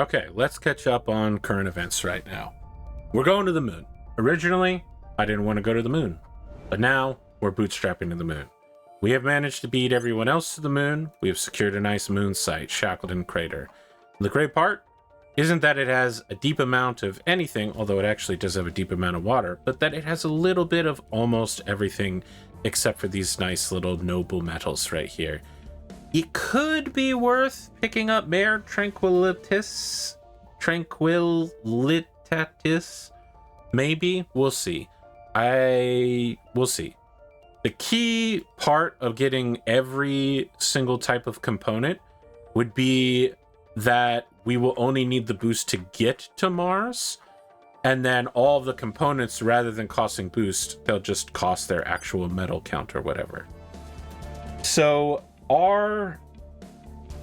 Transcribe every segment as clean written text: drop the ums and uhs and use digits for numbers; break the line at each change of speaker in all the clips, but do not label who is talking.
Okay, let's catch up on current events right now. We're going to the moon. Originally, I didn't want to go to the moon, but now we're bootstrapping to the moon. We have managed to beat everyone else to the moon. We have secured a nice moon site, Shackleton Crater. The great part isn't that it has a deep amount of anything, although it actually does have a deep amount of water, but that it has a little bit of almost everything except for these nice little noble metals right here. It could be worth picking up Mare Tranquillitatis. Maybe. We'll see. We'll see. The key part of getting every single type of component would be that we will only need the boost to get to Mars, and then all of the components, rather than costing boost, they'll just cost their actual metal count or whatever. So our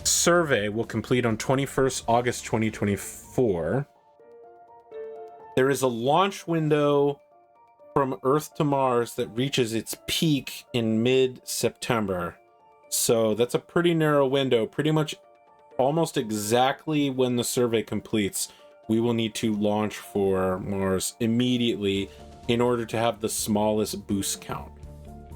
survey will complete on 21st August 2024. There is a launch window from Earth to Mars that reaches its peak in mid-September. So that's a pretty narrow window. Pretty much almost exactly when the survey completes, we will need to launch for Mars immediately in order to have the smallest boost count.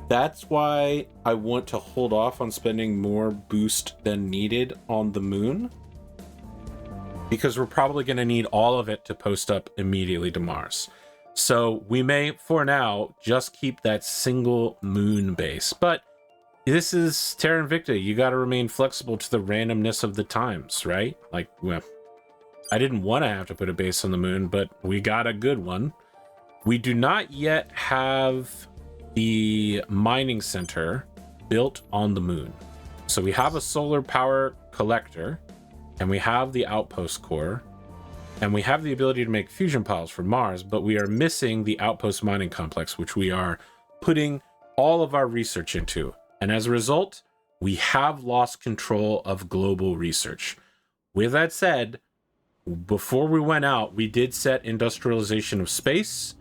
That's why I want to hold off on spending more boost than needed on the moon, because we're probably going to need all of it to post up immediately to Mars. So we may, for now, just keep that single moon base. But this is Terra Invicta. You got to remain flexible to the randomness of the times, right? Like, well, I didn't want to have to put a base on the moon, but we got a good one. We do not yet have the mining center built on the moon. So we have a solar power collector, and we have the outpost core, and we have the ability to make fusion piles for Mars, but we are missing the outpost mining complex, which we are putting all of our research into. And as a result, we have lost control of global research. With that said, before we went out, we did set industrialization of space.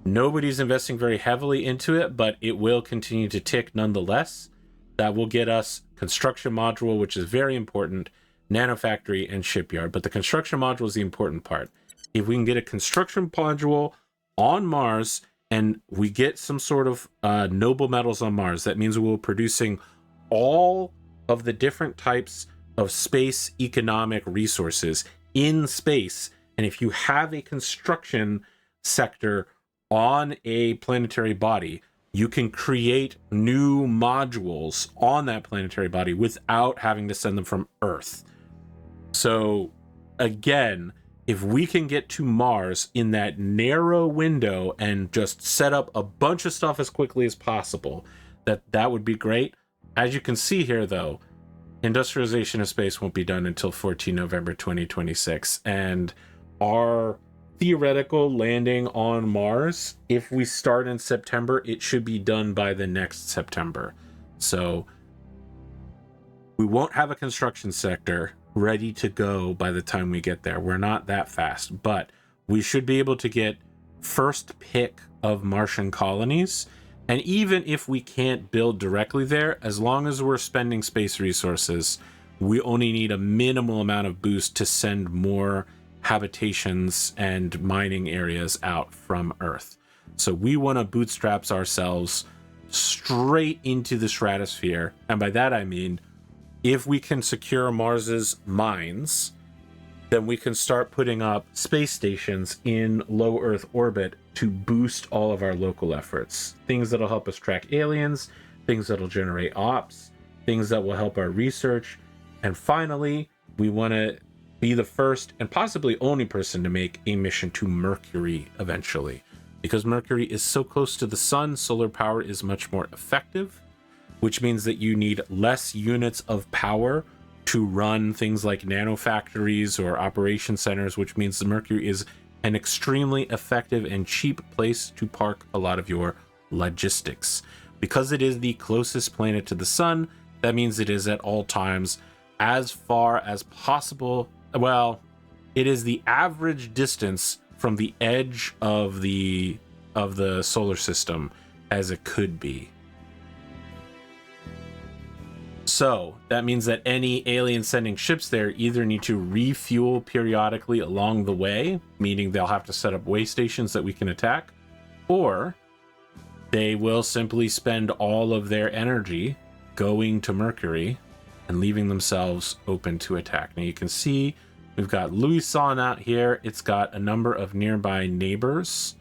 Nobody's investing very heavily into it, but it will continue to tick nonetheless. That will get us construction module, which is very important, nanofactory, and shipyard. But the construction module is the important part. If we can get a construction module on Mars and we get some sort of noble metals on Mars, that means we're producing all of the different types of space economic resources in space. And if you have a construction sector on a planetary body, you can create new modules on that planetary body without having to send them from Earth. So again, if we can get to Mars in that narrow window and just set up a bunch of stuff as quickly as possible, that would be great. As you can see here, though, industrialization of space won't be done until 14 November 2026. And our theoretical landing on Mars, if we start in September, it should be done by the next September. So we won't have a construction sector ready to go by the time we get there. We're not that fast, but we should be able to get first pick of Martian colonies. And even if we can't build directly there, as long as we're spending space resources, we only need a minimal amount of boost to send more habitations and mining areas out from Earth. So we want to bootstrap ourselves straight into the stratosphere. And by that I mean, if we can secure Mars's mines, then we can start putting up space stations in low Earth orbit to boost all of our local efforts. Things that'll help us track aliens, things that'll generate ops, things that will help our research. And finally, we want to be the first and possibly only person to make a mission to Mercury eventually. Because Mercury is so close to the sun, solar power is much more effective, which means that you need less units of power to run things like nanofactories or operation centers, which means the Mercury is an extremely effective and cheap place to park a lot of your logistics. Because it is the closest planet to the sun, that means it is at all times as far as possible. Well, it is the average distance from the edge of the solar system as it could be. So that means that any aliens sending ships there either need to refuel periodically along the way, meaning they'll have to set up way stations that we can attack, or they will simply spend all of their energy going to Mercury and leaving themselves open to attack. Now you can see we've got Louison out here. It's got a number of nearby neighbors.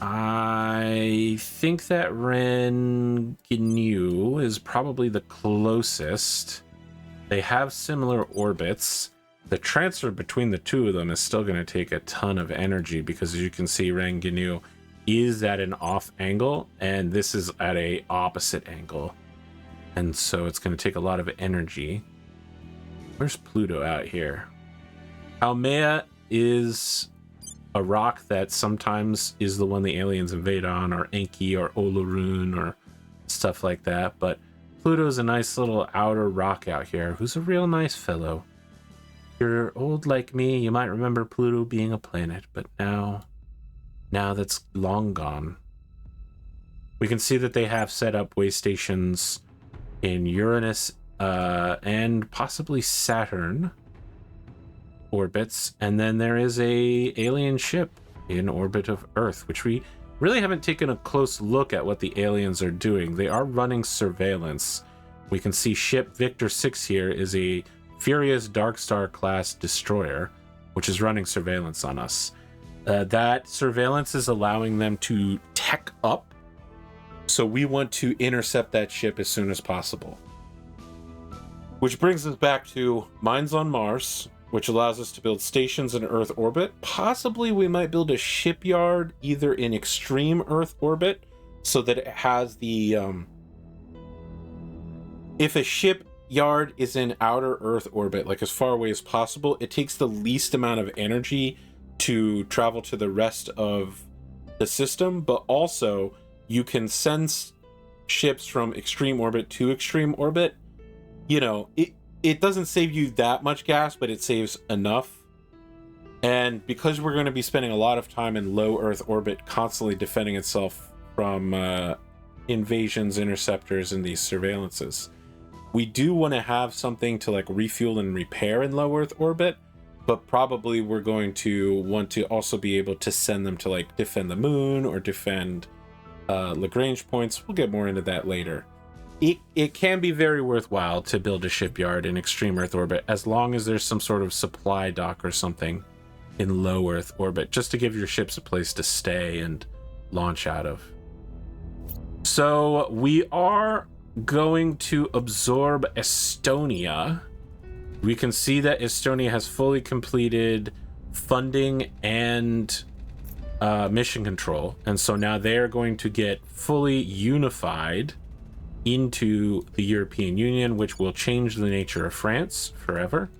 I think that Ren Gnu is probably the closest. They have similar orbits. The transfer between the two of them is still going to take a ton of energy because, as you can see, Ren Gnu is at an off angle and this is at a opposite angle. And so it's going to take a lot of energy. Where's Pluto out here? Haumea is a rock that sometimes is the one the aliens invade on, or Enki or Olorun or stuff like that. But Pluto's a nice little outer rock out here who's a real nice fellow. If you're old like me, you might remember Pluto being a planet, but now that's long gone. We can see that they have set up way stations in Uranus and possibly Saturn orbits, and then there is a alien ship in orbit of Earth, which we really haven't taken a close look at what the aliens are doing. They are running surveillance. We can see ship Victor 6 here is a Furious Darkstar class destroyer, which is running surveillance on us. That surveillance is allowing them to tech up, so we want to intercept that ship as soon as possible. Which brings us back to Mines on Mars, which allows us to build stations in Earth orbit. Possibly we might build a shipyard either in extreme Earth orbit so that it has the... if a shipyard is in outer Earth orbit, like as far away as possible, it takes the least amount of energy to travel to the rest of the system, but also you can send ships from extreme orbit to extreme orbit. You know, it doesn't save you that much gas, but it saves enough. And because we're going to be spending a lot of time in low Earth orbit constantly defending itself from invasions, interceptors, and these surveillances, we do want to have something to like refuel and repair in low Earth orbit, but probably we're going to want to also be able to send them to like defend the moon or defend Lagrange points. We'll get more into that later. It can be very worthwhile to build a shipyard in extreme Earth orbit as long as there's some sort of supply dock or something in low Earth orbit, just to give your ships a place to stay and launch out of. So we are going to absorb Estonia. We can see that Estonia has fully completed funding and mission control, and so now they're going to get fully unified into the European Union, which will change the nature of France forever.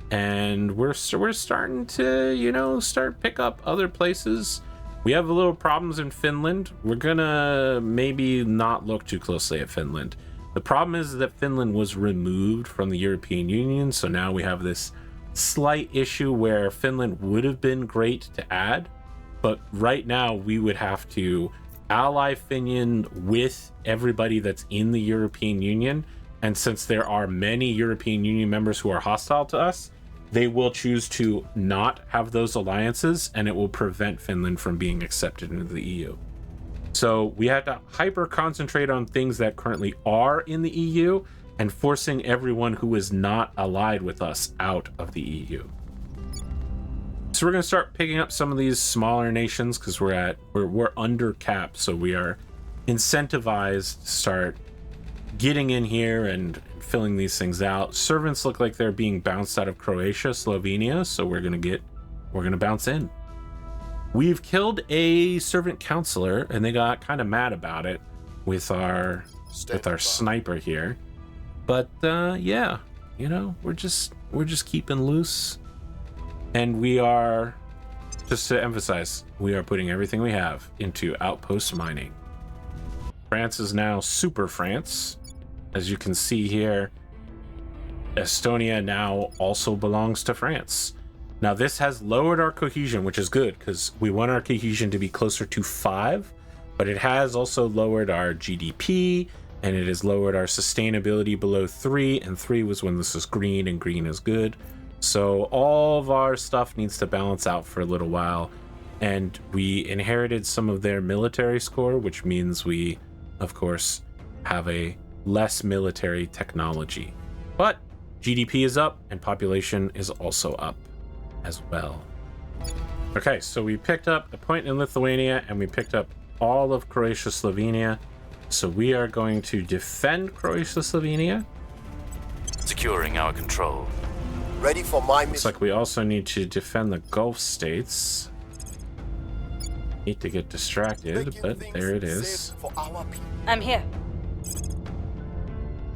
And we're starting to, start pick up other places. We have a little problems in Finland. We're gonna maybe not look too closely at Finland. The problem is that Finland was removed from the European Union, so now we have this slight issue where Finland would have been great to add, but right now we would have to ally Finland with everybody that's in the European Union, and since there are many European Union members who are hostile to us, they will choose to not have those alliances, and it will prevent Finland from being accepted into the EU. So we had to hyper concentrate on things that currently are in the EU and forcing everyone who is not allied with us out of the EU. So we're going to start picking up some of these smaller nations because we're under cap, so we are incentivized to start getting in here and filling these things out. Servants look like they're being bounced out of Croatia, Slovenia, so we're gonna bounce in. We've killed a servant counselor, and they got kind of mad about it with our sniper here. But yeah, we're just keeping loose. And we are, just to emphasize, we are putting everything we have into outpost mining. France is now Super France. As you can see here, Estonia now also belongs to France. Now this has lowered our cohesion, which is good because we want our cohesion to be closer to 5, but it has also lowered our GDP and it has lowered our sustainability below 3, and 3 was when this was green, and green is good. So all of our stuff needs to balance out for a little while, and we inherited some of their military score, which means we, of course, have a less military technology. But GDP is up, and population is also up as well. Okay, so we picked up a point in Lithuania, and we picked up all of Croatia, Slovenia. So we are going to defend Croatia, Slovenia.
Securing our control.
Ready for my mission.
Looks like we also need to defend the Gulf states. Hate to get distracted, but there it is.
I'm here.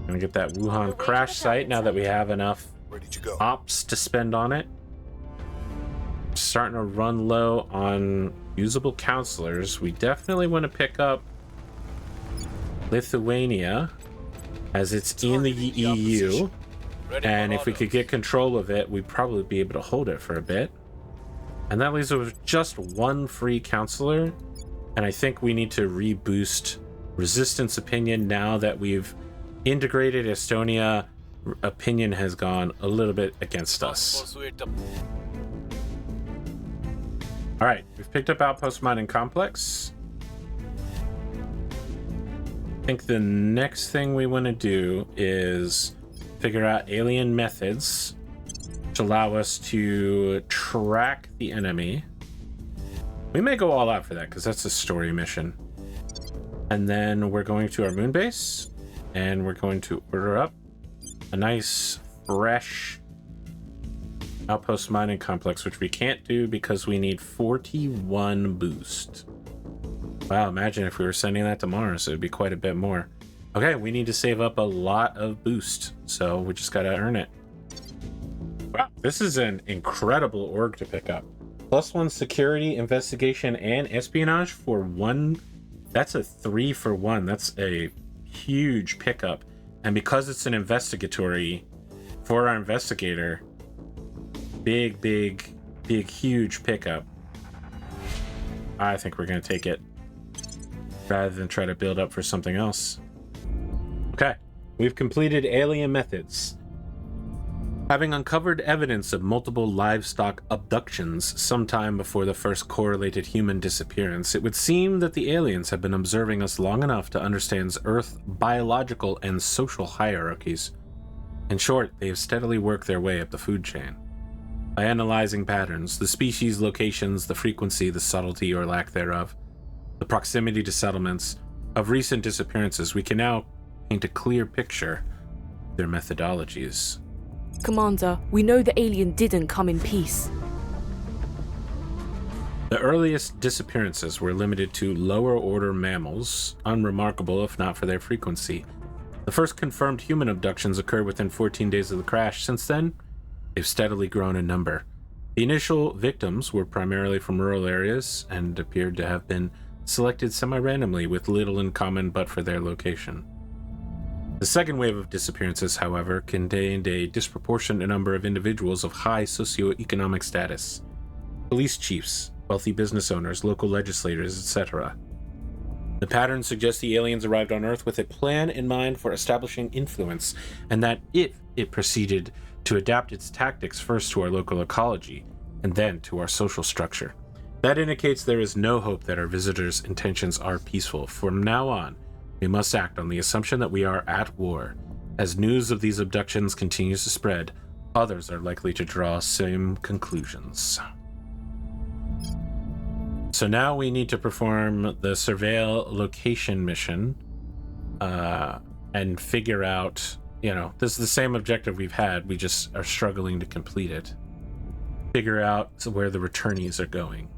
Gonna get that Wuhan crash site now that we have enough ops to spend on it. Starting to run low on usable counselors. We definitely want to pick up Lithuania, as it's in the EU, and if we could get control of it, we'd probably be able to hold it for a bit. And that leaves us with just one free counselor, and I think we need to reboost resistance opinion now that we've integrated Estonia. Opinion has gone a little bit against us. All right, we've picked up Outpost Mining Complex. I think the next thing we want to do is figure out alien methods to allow us to track the enemy. We may go all out for that because that's a story mission. And then we're going to our moon base, and we're going to order up a nice fresh outpost mining complex, which we can't do because we need 41 boost. Wow, imagine if we were sending that to Mars, it would be quite a bit more. Okay, we need to save up a lot of boost, so we just gotta earn it. Wow, this is an incredible org to pick up. +1 security, investigation, and espionage for 1. That's a 3 for 1. That's a huge pickup. And because it's an investigatory for our investigator, big, huge pickup. I think we're gonna take it rather than try to build up for something else. Okay, we've completed alien methods. Having uncovered evidence of multiple livestock abductions sometime before the first correlated human disappearance, it would seem that the aliens have been observing us long enough to understand Earth's biological and social hierarchies. In short, they have steadily worked their way up the food chain. By analyzing patterns, the species, locations, the frequency, the subtlety or lack thereof, the proximity to settlements of recent disappearances, we can now paint a clear picture of their methodologies.
Commander, we know the alien didn't come in peace.
The earliest disappearances were limited to lower-order mammals, unremarkable if not for their frequency. The first confirmed human abductions occurred within 14 days of the crash. Since then, they've steadily grown in number. The initial victims were primarily from rural areas and appeared to have been selected semi-randomly with little in common but for their location. The second wave of disappearances, however, contained a disproportionate number of individuals of high socioeconomic status. Police chiefs, wealthy business owners, local legislators, etc. The pattern suggests the aliens arrived on Earth with a plan in mind for establishing influence, and that if it proceeded to adapt its tactics first to our local ecology, and then to our social structure. That indicates there is no hope that our visitors' intentions are peaceful. From now on, we must act on the assumption that we are at war. As news of these abductions continues to spread, others are likely to draw same conclusions. So now we need to perform the surveil location mission and figure out, this is the same objective we've had, we just are struggling to complete it. Figure out where the returnees are going.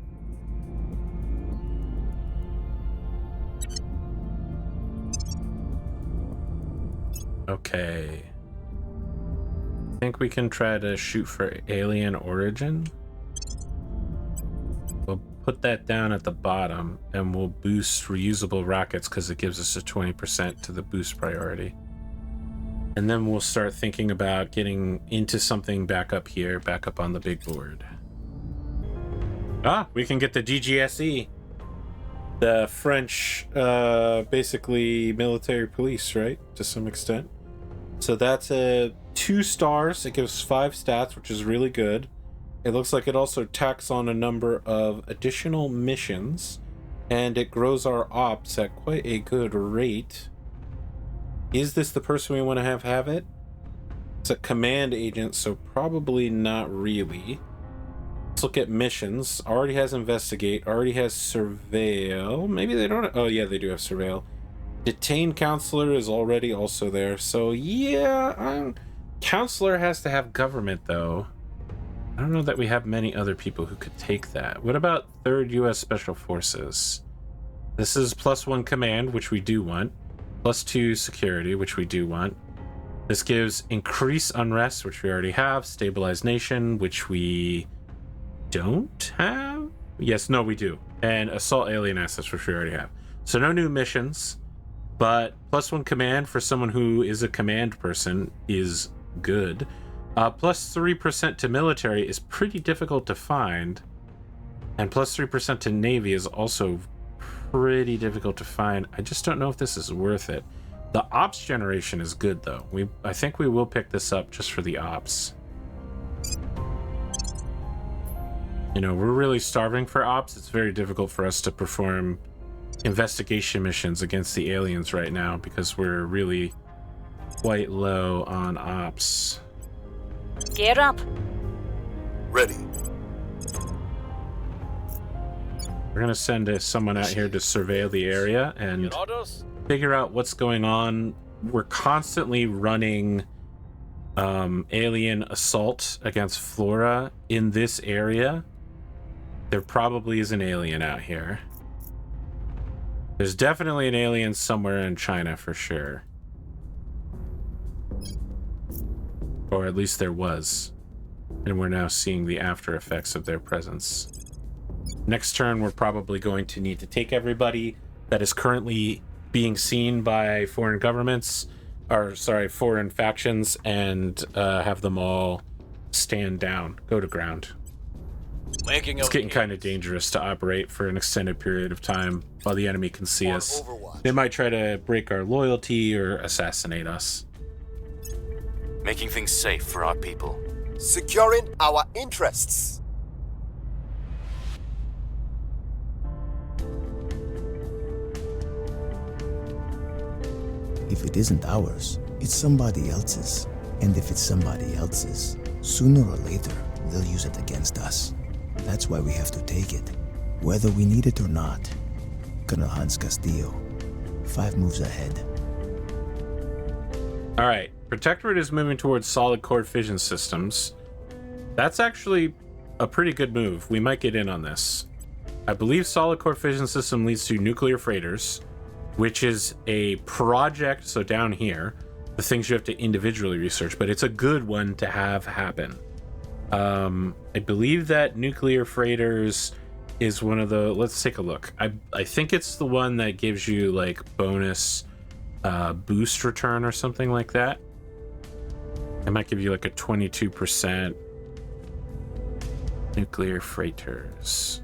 Okay. I think we can try to shoot for alien origin. We'll put that down at the bottom and we'll boost reusable rockets because it gives us a 20% to the boost priority. And then we'll start thinking about getting into something back up here, back up on the big board. Ah, we can get the DGSE. the French, basically military police, right? To some extent. So that's a 2 stars. It gives 5 stats, which is really good. It looks like it also tacks on a number of additional missions, and it grows our ops at quite a good rate. Is this the person we want to have it? It's a command agent, so probably not really. Let's look at missions. Already has investigate, already has surveil. Maybe they don't. Oh yeah, they do have surveil. Detain counselor is already also there. So yeah, counselor has to have government though. I don't know that we have many other people who could take that. What about 3rd U.S. Special Forces? This is +1 command, which we do want. +2 security, which we do want. This gives increase unrest, which we already have. Stabilize nation, which we don't have. Yes, no, we do. And assault alien assets, which we already have. So no new missions, but +1 command for someone who is a command person is good. +3% to military is pretty difficult to find, and +3% to navy is also pretty difficult to find. I just don't know if this is worth it. The ops generation is good though. I think we will pick this up just for the ops. You know, we're really starving for ops. It's very difficult for us to perform investigation missions against the aliens right now because we're really quite low on ops.
Gear up.
Ready.
We're gonna send someone out here to surveil the area and figure out what's going on. We're constantly running alien assault against flora in this area. There probably is an alien out here. There's definitely an alien somewhere in China for sure. Or at least there was. And we're now seeing the after effects of their presence. Next turn, we're probably going to need to take everybody that is currently being seen by foreign governments, or sorry, foreign factions, and have them all stand down, go to ground. It's getting kind of dangerous to operate for an extended period of time while the enemy can see us. They might try to break our loyalty or assassinate us.
Making things safe for our people.
Securing our interests.
If it isn't ours, it's somebody else's. And if it's somebody else's, sooner or later, they'll use it against us. That's why we have to take it, whether we need it or not. Colonel Hans Castillo, 5 moves ahead.
All right, Protectorate is moving towards solid core fission systems. That's actually a pretty good move. We might get in on this. I believe solid core fission system leads to nuclear freighters, which is a project, so down here, the things you have to individually research, but it's a good one to have happen. I believe that nuclear freighters is one of the, let's take a look. I think it's the one that gives you like bonus boost return or something like that. It might give you like a 22% nuclear freighters.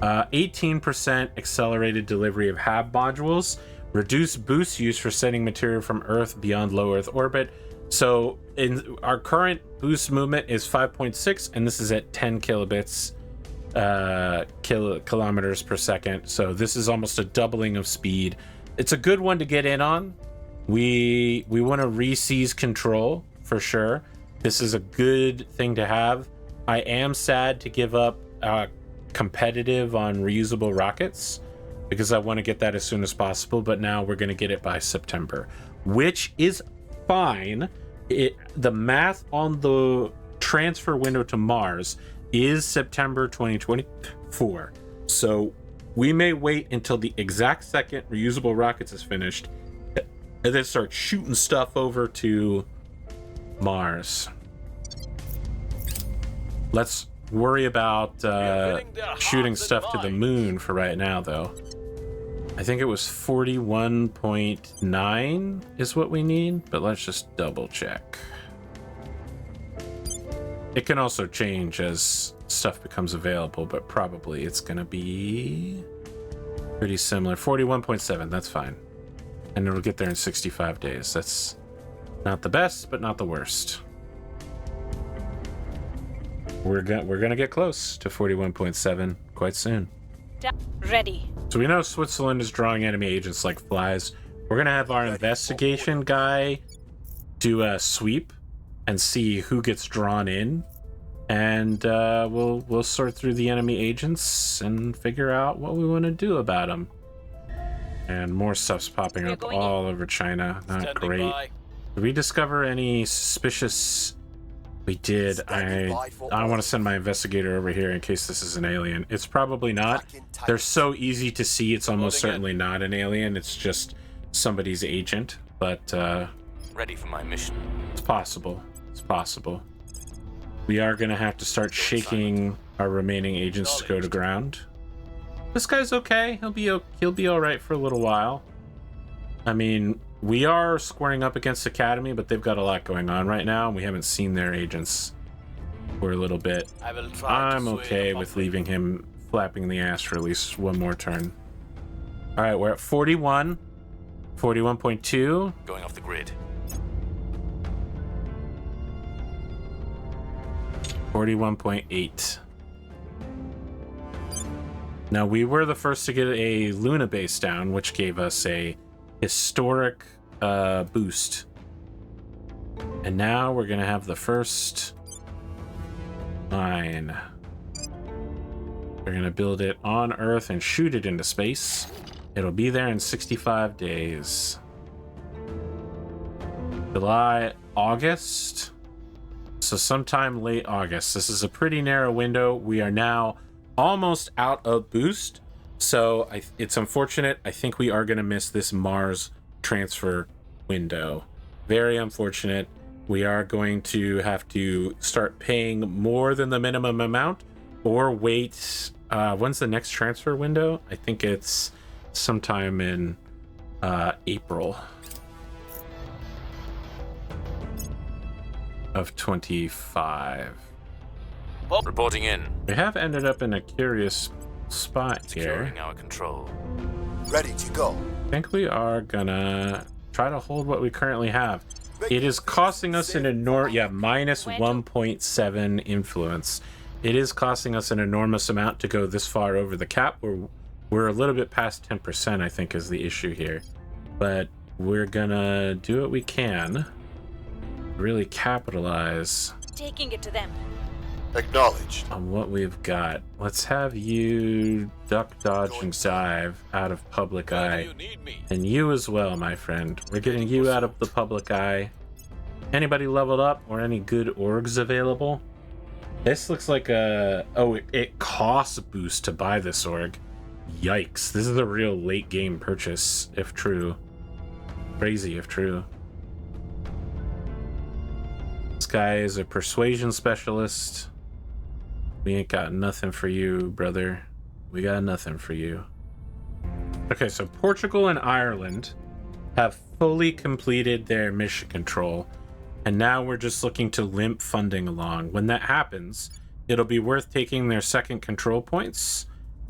18% accelerated delivery of HAB modules. Reduced boost use for sending material from Earth beyond low Earth orbit. So in our current boost movement is 5.6, and this is at 10 kilobits kilometers per second. So this is almost a doubling of speed. It's a good one to get in on. We want to re-seize control for sure. This is a good thing to have. I am sad to give up competitive on reusable rockets because I want to get that as soon as possible, but now we're going to get it by September, which is fine. The math on the transfer window to Mars is September 2024. So we may wait until the exact second reusable rockets is finished and then start shooting stuff over to Mars. Let's worry about shooting stuff to the moon for right now, though. I think it was 41.9 is what we need, but let's just double check. It can also change as stuff becomes available, but probably it's gonna be Pretty similar. 41.7, that's fine. And it'll get there in 65 days. That's not the best, but not the worst. We're gonna get close to 41.7 quite soon.
Ready.
So we know Switzerland is drawing enemy agents like flies. We're gonna have our investigation guy do a sweep and see who gets drawn in, and we'll sort through the enemy agents and figure out what we want to do about them. And more stuff's popping up all over China. Not great. Did we discover any suspicious? We did. I want to send my investigator over here in case this is an alien. It's probably not. They're so easy to see. It's almost certainly not an alien. It's just somebody's agent. But
ready for my mission.
It's possible. It's possible. We are gonna have to start shaking our remaining agents to go to ground. This guy's okay. He'll be all right for a little while. I mean, we are squaring up against Academy, but they've got a lot going on right now, and we haven't seen their agents for a little bit. I'm okay with leaving him flapping the ass for at least one more turn. All right, we're at 41, 41.2.
Going off the grid.
41.8. Now, we were the first to get a Luna base down, which gave us a historic boost. And now we're gonna have the first mine. We're gonna build it on Earth and shoot it into space. It'll be there in 65 days. July, August. So sometime late August. This is a pretty narrow window. We are now almost out of boost. So it's unfortunate. I think we are going to miss this Mars transfer window. Very unfortunate. We are going to have to start paying more than the minimum amount or wait. When's the next transfer window? I think it's sometime in April of 25.
Reporting in.
We have ended up in a curious spot here.
Securing our control.
Ready to go.
I think we are gonna try to hold what we currently have. It is costing us an enormous, minus 1.7 influence. It is costing us an enormous amount to go this far over the cap. We're a little bit past 10%, I think, is the issue here. But we're gonna do what we can to really capitalize
Taking it to them.
Acknowledged.
on what we've got. Let's have you duck, dodge, and dive out of public eye. And you as well, my friend. We're getting you out of the public eye. Anybody leveled up or any good orgs available? This looks like a... Oh, it costs a boost to buy this org. Yikes. This is a real late game purchase, if true. Crazy, if true. This guy is a persuasion specialist. We ain't got nothing for you, brother. We got nothing for you. Okay, so Portugal and Ireland have fully completed their mission control, and now we're just looking to limp funding along. When that happens, it'll be worth taking their second control points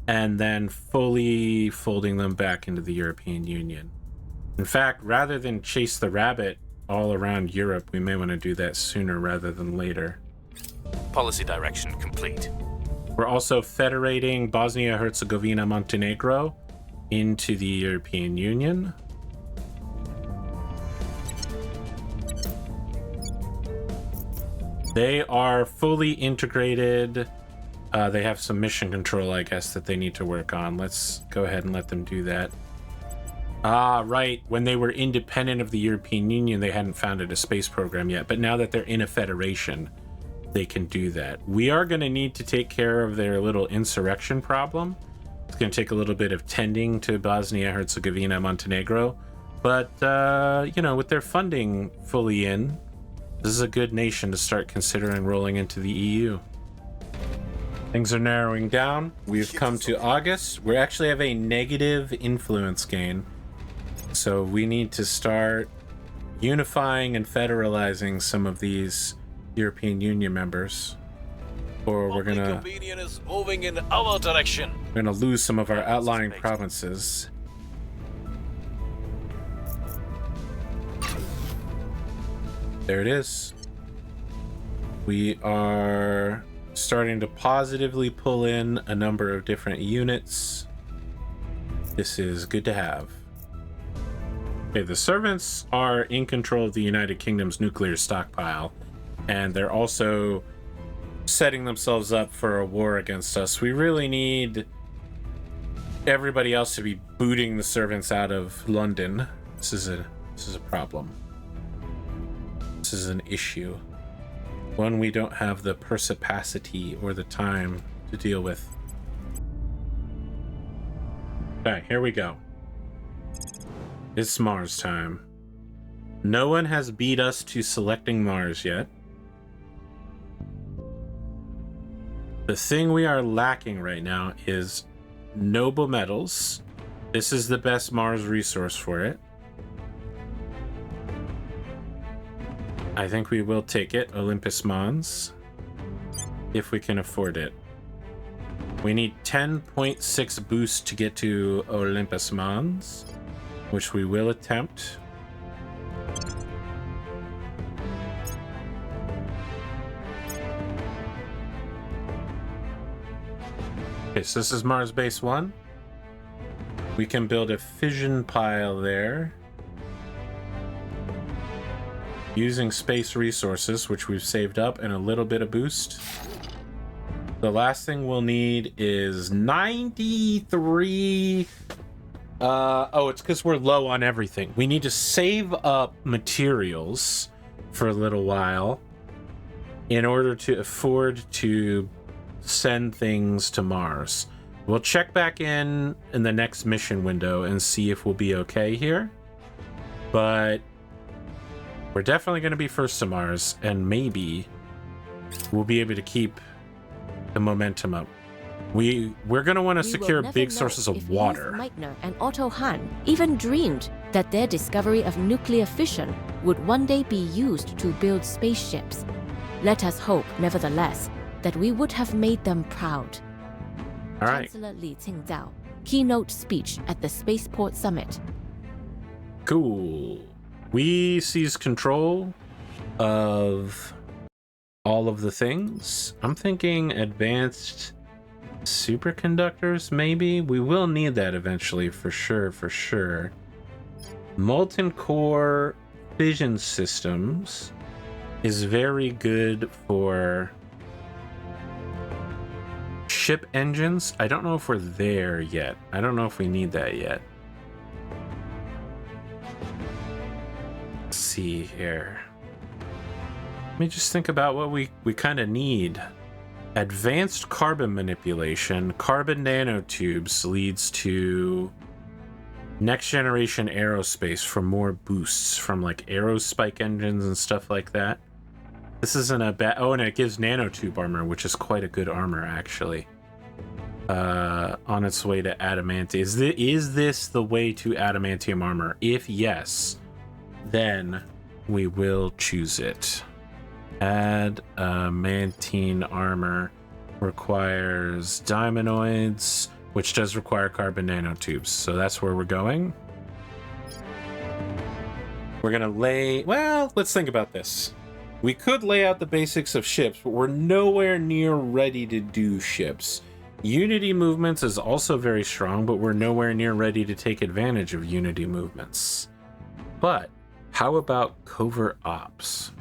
and then fully folding them back into the European Union. In fact, rather than chase the rabbit all around Europe, we may want to do that sooner rather than later.
Policy direction complete.
We're also federating Bosnia-Herzegovina, Montenegro into the European Union. They are fully integrated. They have some mission control, I guess, that they need to work on. Let's go ahead and let them do that. Ah, right. When they were independent of the European Union, they hadn't founded a space program yet. But now that they're in a federation, they can do that. We are going to need to take care of their little insurrection problem. It's going to take a little bit of tending to Bosnia-Herzegovina, Montenegro. But, with their funding fully in, this is a good nation to start considering rolling into the EU. Things are narrowing down. We've come to August. We actually have a negative influence gain. So we need to start unifying and federalizing some of these European Union members. or we're gonna
opinion is moving in our direction.
lose some of our outlying provinces. There it is. We are starting to positively pull in a number of different units. This is good to have. Okay, the servants are in control of the United Kingdom's nuclear stockpile, and they're also setting themselves up for a war against us. We really need everybody else to be booting the servants out of London. This is a problem. This is an issue. One we don't have the perspicacity or the time to deal with. Okay, here we go. It's Mars time. No one has beat us to selecting Mars yet. The thing we are lacking right now is noble metals. This is the best Mars resource for it. I think we will take it, Olympus Mons, if we can afford it. We need 10.6 boost to get to Olympus Mons, which we will attempt. Okay, so this is Mars Base 1. We can build a fission pile there. Using space resources, which we've saved up, and a little bit of boost. The last thing we'll need is 93... oh, it's because we're low on everything. We need to save up materials for a little while in order to afford to send things to Mars. We'll check back in the next mission window and see if we'll be okay here. But we're definitely going to be first to Mars, and maybe we'll be able to keep the momentum up. We're going to want to secure big sources of water.
Meitner and Otto Hahn even dreamed that their discovery of nuclear fission would one day be used to build spaceships. Let us hope, nevertheless, that we would have made them proud.
All right.
Chancellor Li Qingdao, keynote speech at the Spaceport Summit.
Cool. We seize control of all of the things. I'm thinking advanced superconductors, maybe. We will need that eventually, for sure. Molten core fission systems is very good for ship engines. I don't know if we're there yet. I don't know if we need that yet. Let's see here. Let me just think about what we kind of need. Advanced carbon manipulation. Carbon nanotubes leads to next generation aerospace for more boosts from like aerospike engines and stuff like that. This isn't a bad... Oh, and it gives nanotube armor, which is quite a good armor, actually. On its way to adamantium. Is this the way to adamantium armor? If yes, then we will choose it. Adamantine armor requires diamondoids, which does require carbon nanotubes. So that's where we're going. We're gonna lay... Well, let's think about this. We could lay out the basics of ships, but we're nowhere near ready to do ships. Unity movements is also very strong, but we're nowhere near ready to take advantage of Unity movements. But how about covert ops?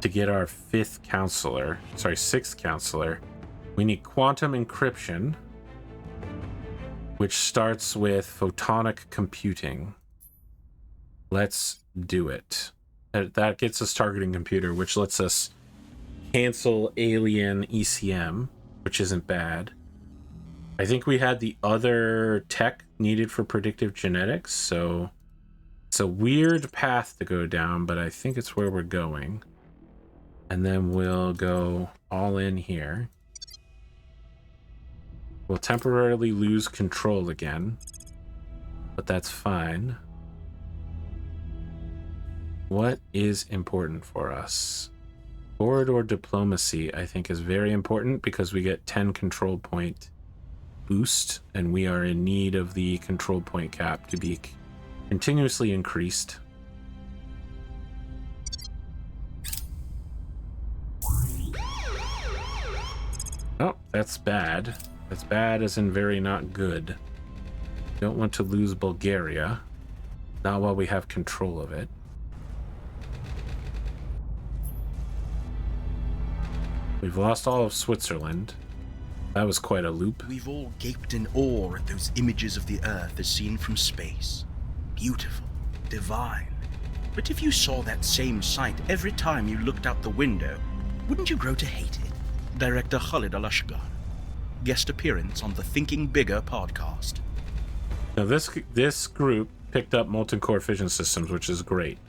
To get our sixth counselor, we need quantum encryption, which starts with photonic computing. Let's do it. That gets us targeting computer, which lets us cancel alien ECM, which isn't bad. I think we had the other tech needed for predictive genetics, so it's a weird path to go down, but I think it's where we're going. And then we'll go all in here. We'll temporarily lose control again, but that's fine. What is important for us? Corridor diplomacy, I think, is very important because we get 10 control point boost, and we are in need of the control point cap to be continuously increased. Oh, that's bad. That's bad as in very not good. Don't want to lose Bulgaria. Not while we have control of it. We've lost all of Switzerland. That was quite a loop.
We've all gaped in awe at those images of the Earth as seen from space. Beautiful, divine. But if you saw that same sight every time you looked out the window, wouldn't you grow to hate it? Director Khalid Al-Ashgar. Guest appearance on the Thinking Bigger podcast.
Now this group picked up molten core fission systems, which is great.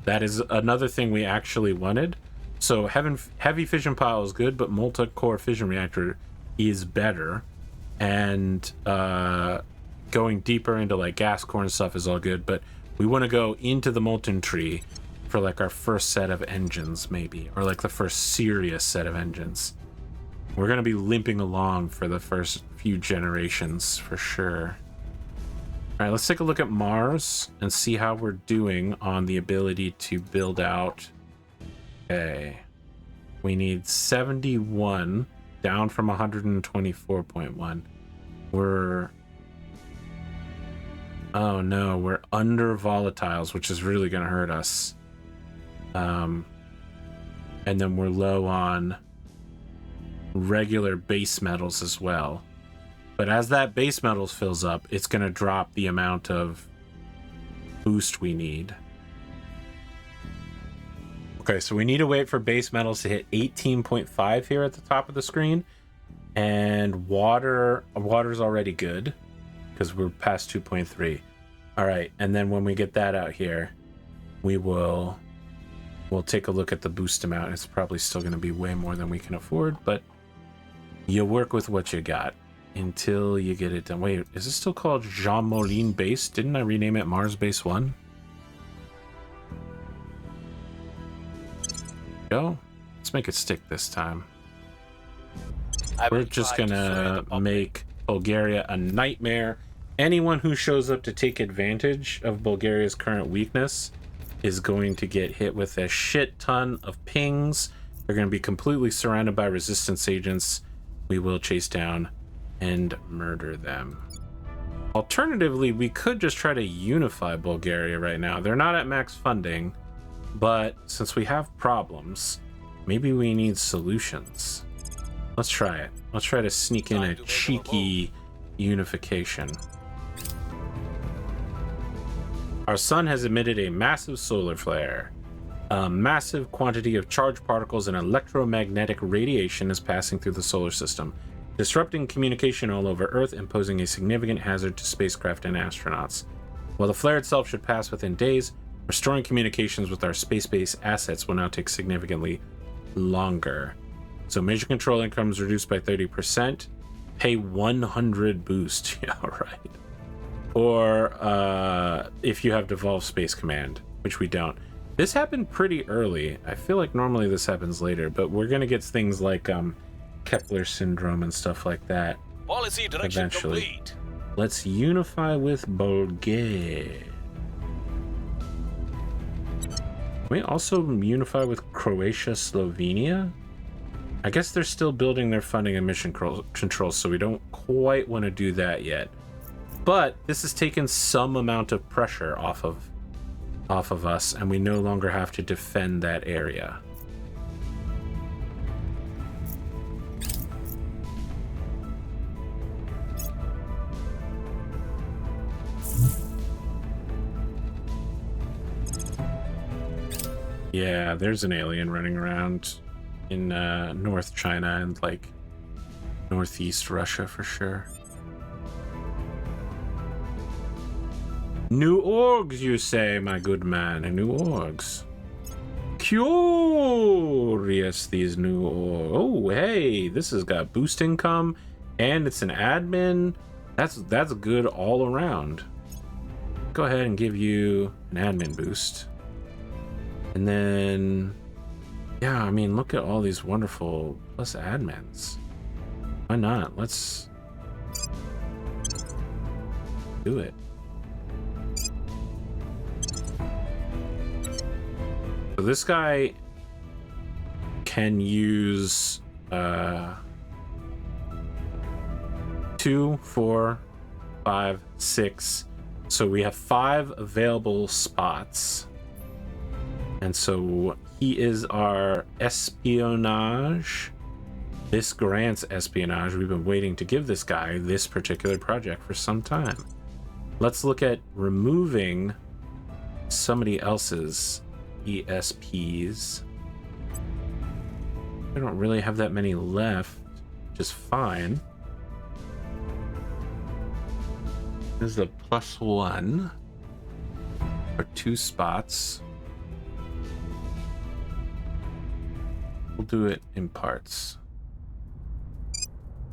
That is another thing we actually wanted. So heavy fission pile is good, but molten core fission reactor is better. And going deeper into like gas core and stuff is all good, but we want to go into the molten tree for like our first set of engines, maybe, or like the first serious set of engines. We're going to be limping along for the first few generations for sure. All right, let's take a look at Mars and see how we're doing on the ability to build out. Okay, we need 71, down from 124.1. Oh no, we're under volatiles, which is really going to hurt us. And then we're low on regular base metals as well. But as that base metals fills up, it's going to drop the amount of boost we need. Okay, so we need to wait for base metals to hit 18.5 here at the top of the screen. And water's already good because we're past 2.3. All right, and then when we get that out here, we'll take a look at the boost amount. It's probably still going to be way more than we can afford, but you work with what you got until you get it done. Wait, is this still called Jean Moulin Base? Didn't I rename it Mars Base 1? Go. Let's make it stick this time. We're just gonna make Bulgaria a nightmare. Anyone who shows up to take advantage of Bulgaria's current weakness is going to get hit with a shit ton of pings. They're going to be completely surrounded by resistance agents. We will chase down and murder them. Alternatively, we could just try to unify Bulgaria right now. They're not at max funding, but since we have problems, maybe we need solutions. Let's try it. Let's try to sneak in a cheeky unification. Our sun has emitted a massive solar flare. A massive quantity of charged particles and electromagnetic radiation is passing through the solar system, disrupting communication all over Earth and posing a significant hazard to spacecraft and astronauts. While the flare itself should pass within days, restoring communications with our space-based assets will now take significantly longer. So major control income is reduced by 30%. Pay 100 boost. Yeah, right. Or if you have devolved space command, which we don't. This happened pretty early. I feel like normally this happens later, but we're gonna get things like Kepler syndrome and stuff like that
Policy direction
eventually.
complete.
Let's unify with Bulgaria. Can we also unify with Croatia, Slovenia? I guess they're still building their funding and mission controls, so we don't quite want to do that yet. But this has taken some amount of pressure off of us, and we no longer have to defend that area. Yeah, there's an alien running around in North China and like Northeast Russia for sure. New orgs, you say, my good man. New orgs. Curious, these new orgs. Oh, hey, this has got boost income, and it's an admin. That's good all around. Go ahead and give you an admin boost. And then, yeah, I mean, look at all these wonderful plus admins. Why not? Let's do it. So this guy can use 2, 4, 5, 6. So we have 5 available spots. And so he is our espionage. This grants espionage. We've been waiting to give this guy this particular project for some time. Let's look at removing somebody else's ESPs. We don't really have that many left, which is fine. This is a +1 for 2 spots. We'll do it in parts.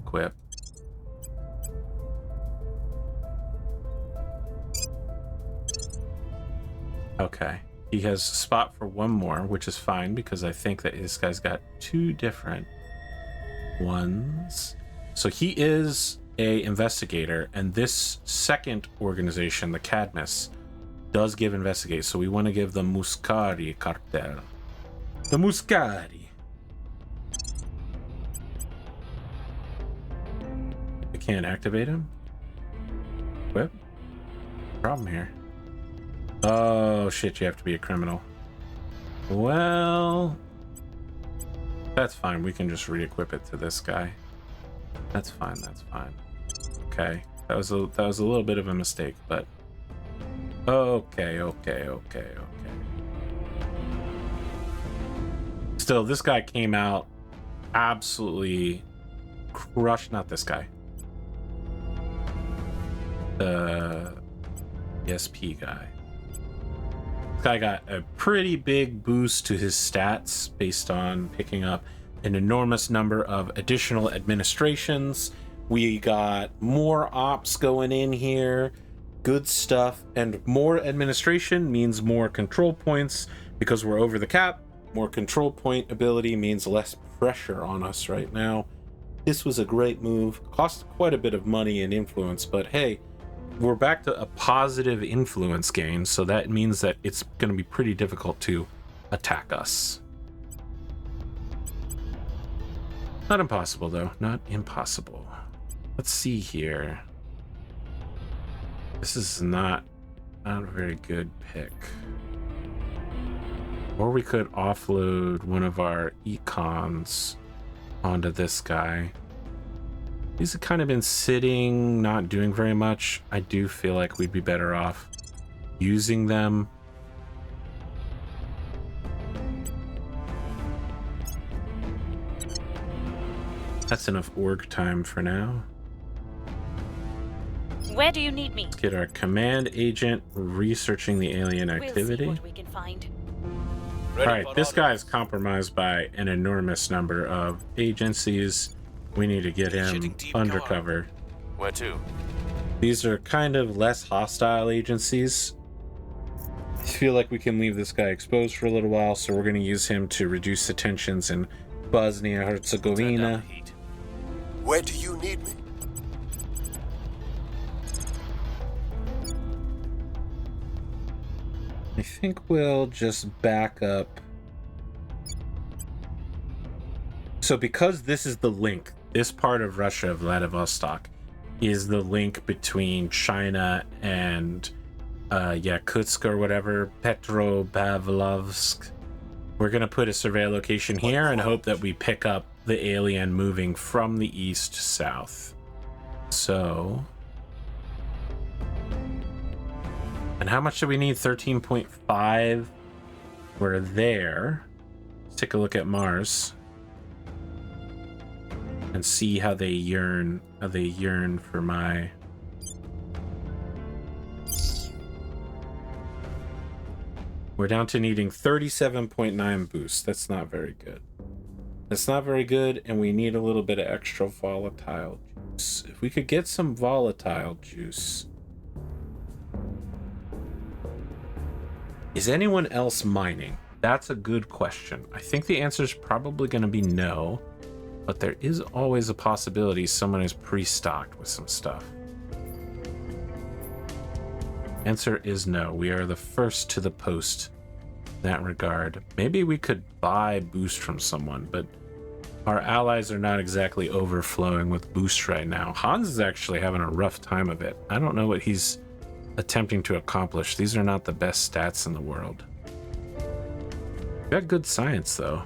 Equip. Okay. He has a spot for 1 more, which is fine because I think that this guy's got 2 different ones. So he is a investigator, and this second organization, the Cadmus, does give investigate. So we want to give the Muscari cartel. The Muscari. I can't activate him. Equip. Problem here. Oh shit, you have to be a criminal. Well, that's fine. We can just re-equip it to this guy. That's fine, that's fine. Okay. That was a little bit of a mistake, but okay. Still, this guy came out absolutely crushed. Not this guy. The ESP guy. This guy got a pretty big boost to his stats based on picking up an enormous number of additional administrations. We got more ops going in here. Good stuff. And more administration means more control points because we're over the cap. More control point ability means less pressure on us right now. This was a great move. Cost quite a bit of money and influence, but hey, we're back to a positive influence gain, so that means that it's going to be pretty difficult to attack us. Not impossible, though. Not impossible. Let's see here. This is not a very good pick. Or we could offload one of our econs onto this guy. These have kind of been sitting, not doing very much. I do feel like we'd be better off using them. That's enough org time for now.
Where do you need me?
Let's get our command agent researching the alien activity.
We'll see what we can find.
All right, this guy is compromised by an enormous number of agencies. We need to get him undercover.
Where to?
These are kind of less hostile agencies. I feel like we can leave this guy exposed for a little while, so we're going to use him to reduce the tensions in Bosnia-Herzegovina.
Where do you need me?
I think we'll just back up. So because this is the link, this part of Russia, Vladivostok, is the link between China and Yakutsk or whatever, Petropavlovsk. We're going to put a survey location here and hope that we pick up the alien moving from the east to south. So... and how much do we need? 13.5. We're there. Let's take a look at Mars. And see how they yearn for my... We're down to needing 37.9 boost. That's not very good. That's not very good, and we need a little bit of extra volatile juice. If we could get some volatile juice... Is anyone else mining? That's a good question. I think the answer is probably going to be no, but there is always a possibility someone is pre-stocked with some stuff. Answer is no. We are the first to the post in that regard. Maybe we could buy boost from someone, but our allies are not exactly overflowing with boost right now. Hans is actually having a rough time of it. I don't know what he's attempting to accomplish. These are not the best stats in the world. Got good science, though.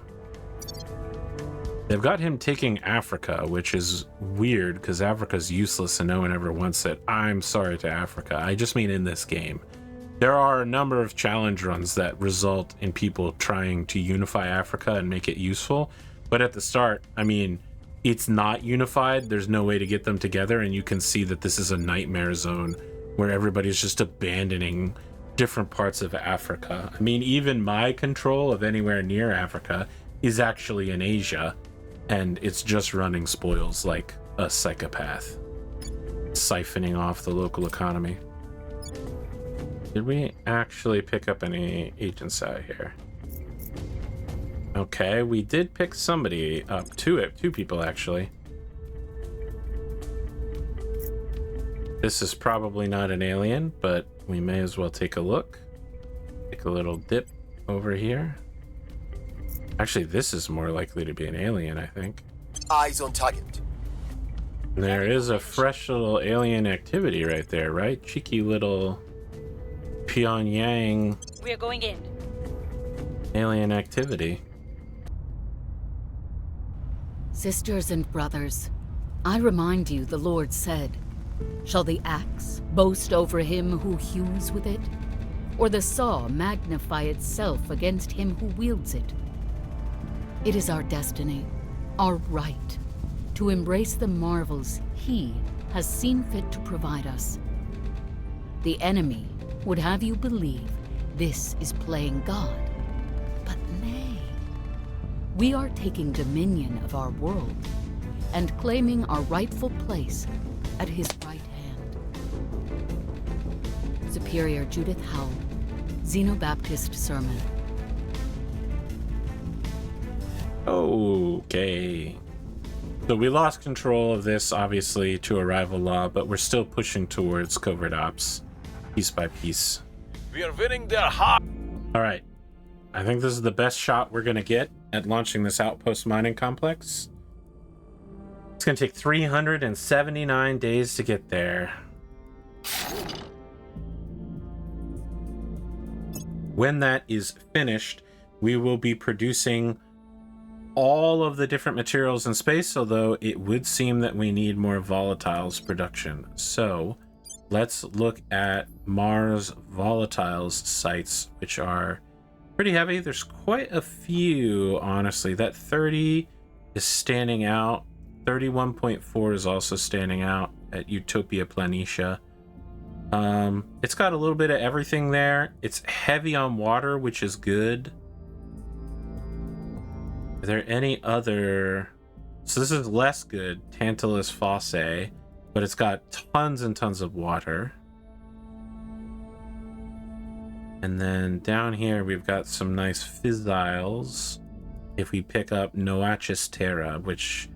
They've got him taking Africa, which is weird because Africa's useless and no one ever wants it. I'm sorry to Africa. I just mean in this game. There are a number of challenge runs that result in people trying to unify Africa and make it useful. But at the start, I mean, it's not unified. There's no way to get them together. And you can see that this is a nightmare zone where everybody's just abandoning different parts of Africa. I mean, even my control of anywhere near Africa is actually in Asia. And it's just running spoils like a psychopath, siphoning off the local economy. Did we actually pick up any agents out here? Okay, we did pick somebody up. Two people actually. This is probably not an alien, but we may as well take a look. Take a little dip over here. Actually, this is more likely to be an alien, I think.
Eyes on target.
There is a fresh little alien activity right there, right? Cheeky little Pyongyang
We're going in.
alien activity.
Sisters and brothers, I remind you the Lord said, "Shall the axe boast over him who hews with it? Or the saw magnify itself against him who wields it?" It is our destiny, our right, to embrace the marvels He has seen fit to provide us. The enemy would have you believe this is playing God, but nay. We are taking dominion of our world and claiming our rightful place at His right hand. Superior Judith Howell, Xenobaptist Sermon.
Okay. So we lost control of this, obviously, to a rival law, but we're still pushing towards covert ops, piece by piece.
We are winning their heart.
All right. I think this is the best shot we're going to get at launching this outpost mining complex. It's going to take 379 days to get there. When that is finished, we will be producing all of the different materials in space, although it would seem that we need more volatiles production. So let's look at Mars volatiles sites, which are pretty heavy. There's quite a few, honestly. That 30 is standing out. 31.4 is also standing out at Utopia Planitia. It's got a little bit of everything there. It's heavy on water, which is good. Are there any other... So this is less good, Tantalus Fosse, but it's got tons and tons of water. And then down here we've got some nice fissiles. If we pick up Noachis Terra, which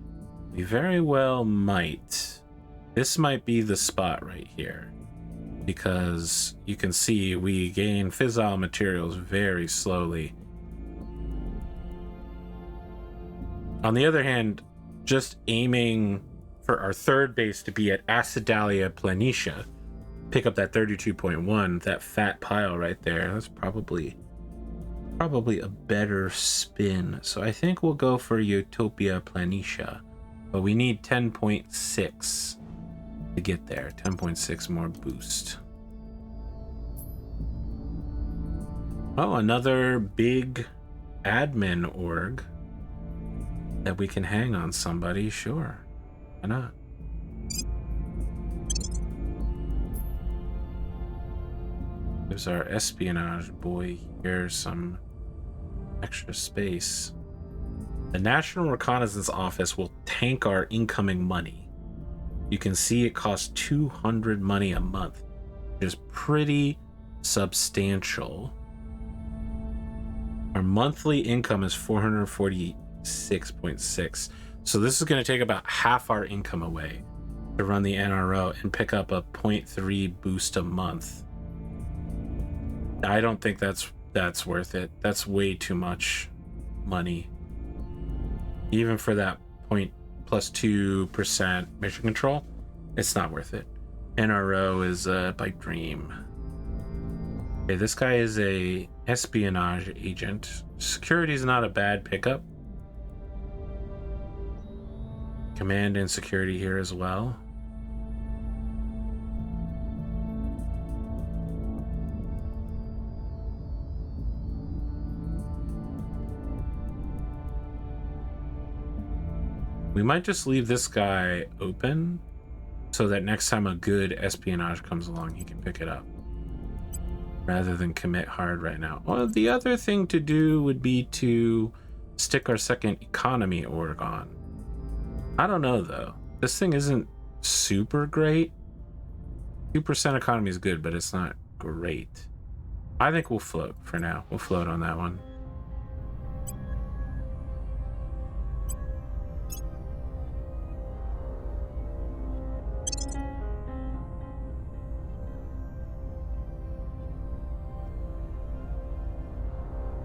we very well might. This might be the spot right here, because you can see we gain fissile materials very slowly. On the other hand, just aiming for our third base to be at Acidalia Planitia, pick up that 32.1, that fat pile right there. That's probably a better spin. So I think we'll go for Utopia Planitia, but we need 10.6 to get there. 10.6 more boost. Oh, another big admin org that we can hang on somebody. Sure, why not? Gives our espionage boy here some extra space. The National Reconnaissance Office will tank our incoming money. You can see it costs 200 money a month, which is pretty substantial. Our monthly income is 446.6. So this is going to take about half our income away to run the NRO and pick up a 0.3 boost a month. I don't think that's worth it. That's way too much money. Even for that plus 2% mission control, it's not worth it. NRO is a pipe dream. Okay, this guy is a espionage agent. Security is not a bad pickup. Command and security here as well. We might just leave this guy open so that next time a good espionage comes along, he can pick it up, rather than commit hard right now. Well, the other thing to do would be to stick our second economy org on. I don't know, though. This thing isn't super great. 2% economy is good, but it's not great. I think we'll float for now. We'll float on that one.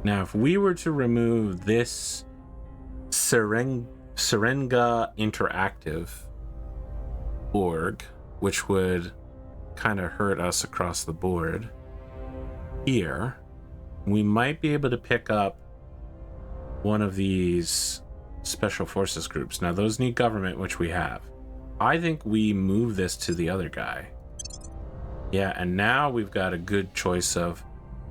Now, if we were to remove this Serenga Interactive org, which would kind of hurt us across the board here, we might be able to pick up one of these special forces groups. Now, those need government, which we have. I think we move this to the other guy. Yeah, and now we've got a good choice of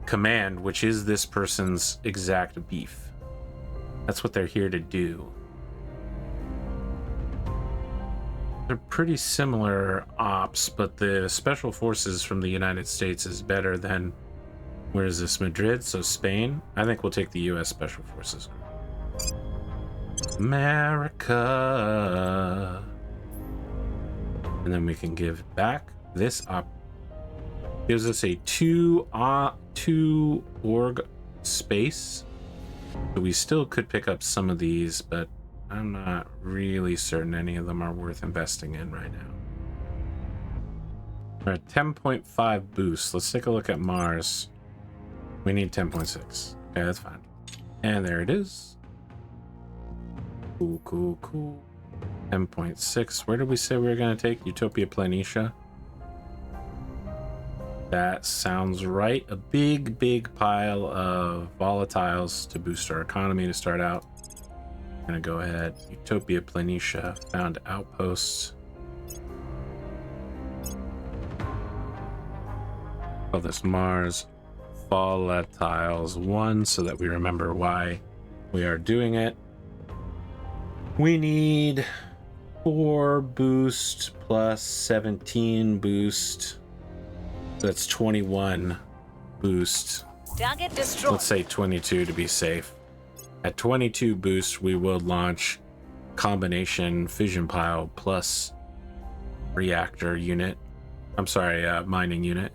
command, which is this person's exact beef. That's what they're here to do. They're pretty similar ops, but the special forces from the United States is better than, where is this, Madrid? So Spain? I think we'll take the US Special Forces. America. And then we can give back this op. Gives us a two org space. So we still could pick up some of these, but I'm not really certain any of them are worth investing in right now. All right, 10.5 boost. Let's take a look at Mars. We need 10.6. Okay, that's fine. And there it is. Cool, cool, cool. 10.6. Where did we say we were going to take Utopia Planitia? That sounds right. A big, big pile of volatiles to boost our economy to start out. I'm gonna go ahead. Utopia Planitia, found outposts. Call this Mars Volatiles 1 so that we remember why we are doing it. We need 4 boost plus 17 boost. That's 21 boost.
Target destroyed.
Let's say 22 to be safe. At 22 boost, we will launch combination fission pile plus reactor unit. I'm sorry, mining unit.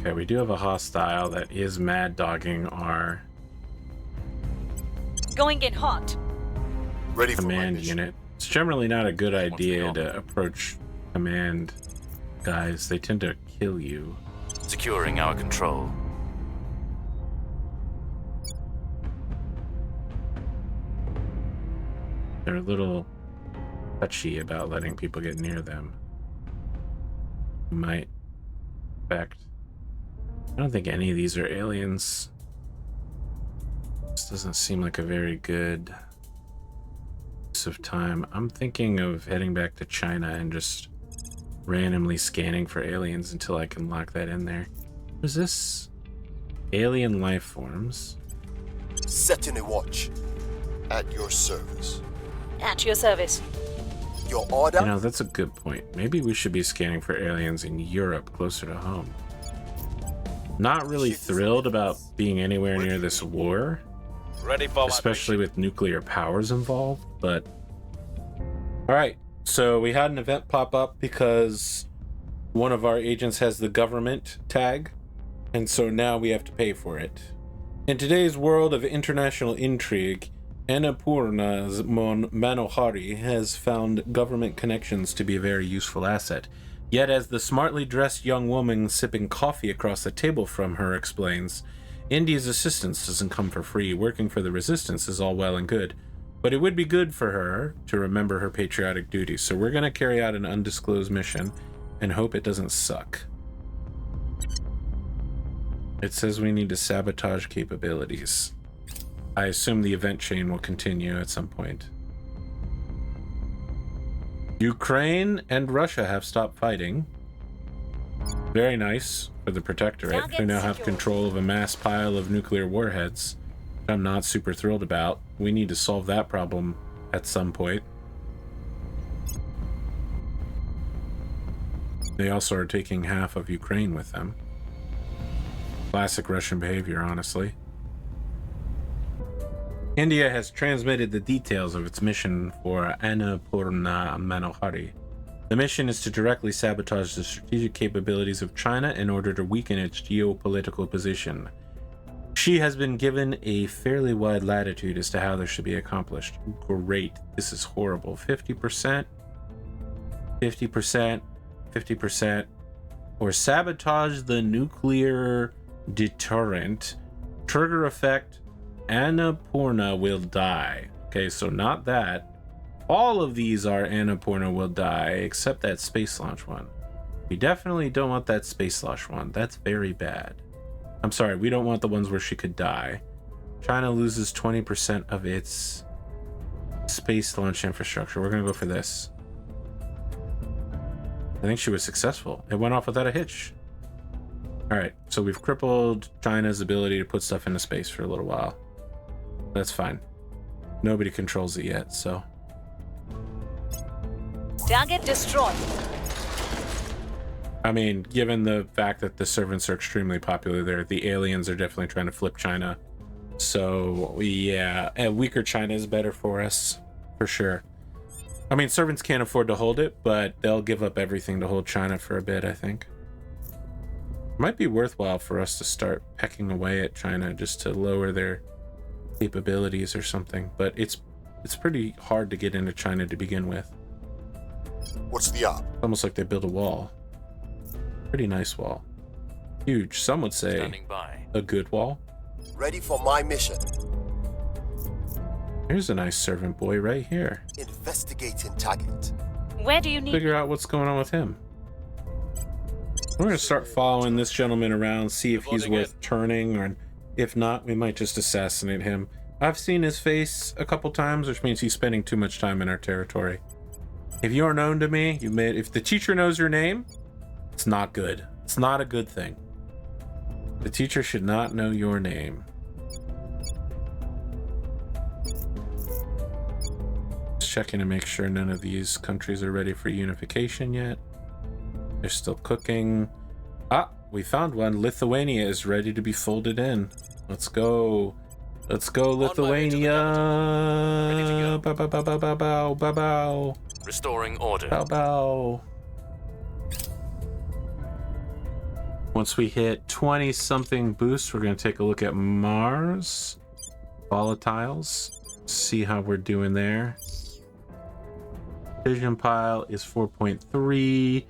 Okay, we do have a hostile that is mad dogging our
Going in hot.
Ready for
command
my mission.
unit. It's generally not a good idea to approach command guys. They tend to kill you.
Securing our control.
They're a little touchy about letting people get near them. Might affect. I don't think any of these are aliens. This doesn't seem like a very good use of time. I'm thinking of heading back to China and just randomly scanning for aliens until I can lock that in there. What is this? Alien life forms.
Setting a watch. At your service.
At your service.
Your order?
You know, that's a good point. Maybe we should be scanning for aliens in Europe, closer to home. Not really thrilled about being anywhere near this war,
Ready for
especially with nuclear powers involved, but... Alright, so we had an event pop up because one of our agents has the government tag. And so now we have to pay for it. In today's world of international intrigue, Annapurna's Manohari has found government connections to be a very useful asset. Yet as the smartly dressed young woman sipping coffee across the table from her explains, India's assistance doesn't come for free. Working for the resistance is all well and good, but it would be good for her to remember her patriotic duties. So we're going to carry out an undisclosed mission and hope it doesn't suck. It says we need to sabotage capabilities. I assume the event chain will continue at some point. Ukraine and Russia have stopped fighting. Very nice for the Protectorate, who now have control of a mass pile of nuclear warheads, which I'm not super thrilled about. We need to solve that problem at some point. They also are taking half of Ukraine with them. Classic Russian behavior, honestly. India has transmitted the details of its mission for Annapurna Manohari. The mission is to directly sabotage the strategic capabilities of China in order to weaken its geopolitical position. She has been given a fairly wide latitude as to how this should be accomplished. Great. This is horrible. 50%, 50%, 50%, or sabotage the nuclear deterrent. Trigger effect, Annapurna will die. Okay, so not that. All of these are Annapurna will die, except that space launch one. We definitely don't want that space launch one. That's very bad. I'm sorry, we don't want the ones where she could die. China loses 20% of its space launch infrastructure. We're gonna go for this. I think she was successful. It went off without a hitch. All right, so we've crippled China's ability to put stuff into space for a little while. That's fine. Nobody controls it yet, so.
Target destroyed.
I mean, given the fact that the servants are extremely popular there, the aliens are definitely trying to flip China. So, yeah, and weaker China is better for us, for sure. I mean, servants can't afford to hold it, but they'll give up everything to hold China for a bit, I think. It might be worthwhile for us to start pecking away at China just to lower their capabilities or something, but it's pretty hard to get into China to begin with.
What's the op?
Almost like they built a wall. Pretty nice wall. Huge. Some would say
Standing by.
a good wall.
Ready for my mission.
Here's a nice servant boy right here.
Investigating target.
Where do you need?
Figure out what's going on with him. We're gonna start following this gentleman around, see if he's worth turning, or if not, we might just assassinate him. I've seen his face a couple times, which means he's spending too much time in our territory. If you are known to me, if the teacher knows your name, it's not good. It's not a good thing. The teacher should not know your name. Just checking to make sure none of these countries are ready for unification yet. They're still cooking. Ah, we found one. Lithuania is ready to be folded in. Let's go. Let's go, Lithuania. Bow, bow, bow, bow, bow, bow, bow, bow.
Restoring order.
Bow, bow. Once we hit 20-something boost, we're going to take a look at Mars. Volatiles. See how we're doing there. Vision pile is 4.3.